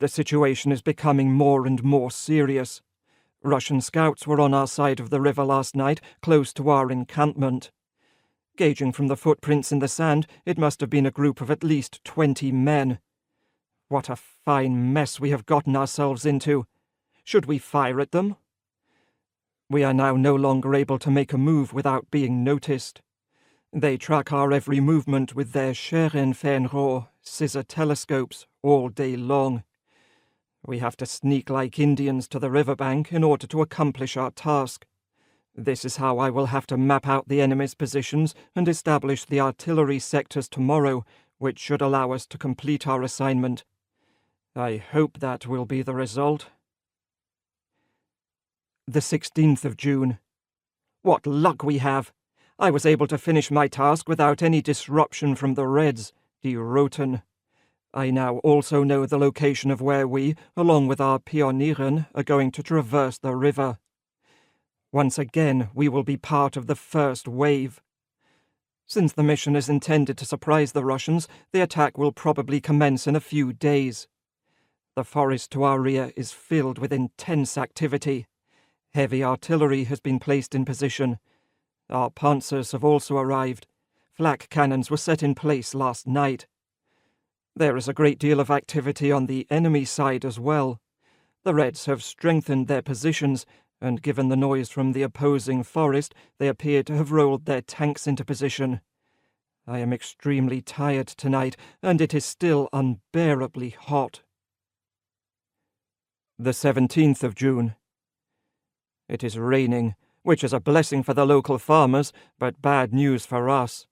The situation is becoming more and more serious. Russian scouts were on our side of the river last night, close to our encampment. Gauging from the footprints in the sand, it must have been a group of at least 20 men. What a fine mess we have gotten ourselves into. Should we fire at them? We are now no longer able to make a move without being noticed. They track our every movement with their Inferno scissor telescopes all day long. We have to sneak like Indians to the riverbank in order to accomplish our task. This is how I will have to map out the enemy's positions and establish the artillery sectors tomorrow, which should allow us to complete our assignment. I hope that will be the result. The 16th of June. What luck we have! I was able to finish my task without any disruption from the Reds, die Roten. I now also know the location of where we, along with our Pionieren, are going to traverse the river. Once again, we will be part of the first wave. Since the mission is intended to surprise the Russians, the attack will probably commence in a few days. The forest to our rear is filled with intense activity. Heavy artillery has been placed in position. Our panzers have also arrived. Flak cannons were set in place last night. There is a great deal of activity on the enemy side as well. The Reds have strengthened their positions, and given the noise from the opposing forest, they appear to have rolled their tanks into position. I am extremely tired tonight, and it is still unbearably hot. The 17th of June. It is raining, which is a blessing for the local farmers, but bad news for us.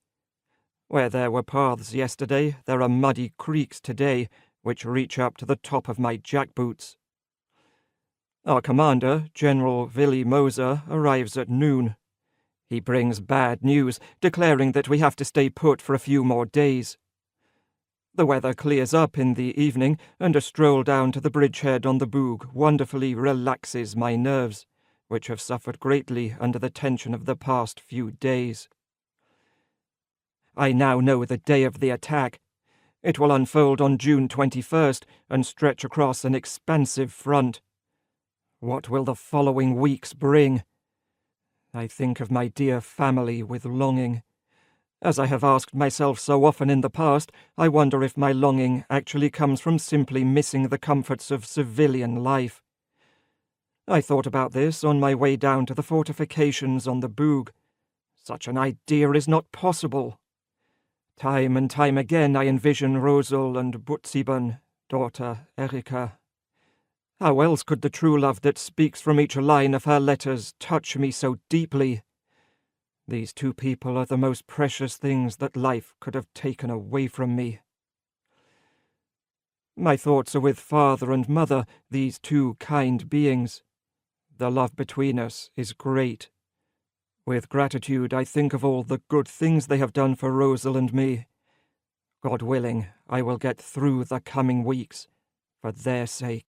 Where there were paths yesterday, there are muddy creeks today, which reach up to the top of my jackboots. Our commander, General Willy Moser, arrives at noon. He brings bad news, declaring that we have to stay put for a few more days. The weather clears up in the evening, and a stroll down to the bridgehead on the Boog wonderfully relaxes my nerves, which have suffered greatly under the tension of the past few days. I now know the day of the attack. It will unfold on June 21st and stretch across an expansive front. What will the following weeks bring? I think of my dear family with longing. As I have asked myself so often in the past, I wonder if my longing actually comes from simply missing the comforts of civilian life. I thought about this on my way down to the fortifications on the Boog. Such an idea is not possible. Time and time again I envision Rosel and Butsiban, daughter Erika. How else could the true love that speaks from each line of her letters touch me so deeply? These two people are the most precious things that life could have taken away from me. My thoughts are with father and mother, these two kind beings. The love between us is great. With gratitude I think of all the good things they have done for Rosel and me. God willing, I will get through the coming weeks, for their sake.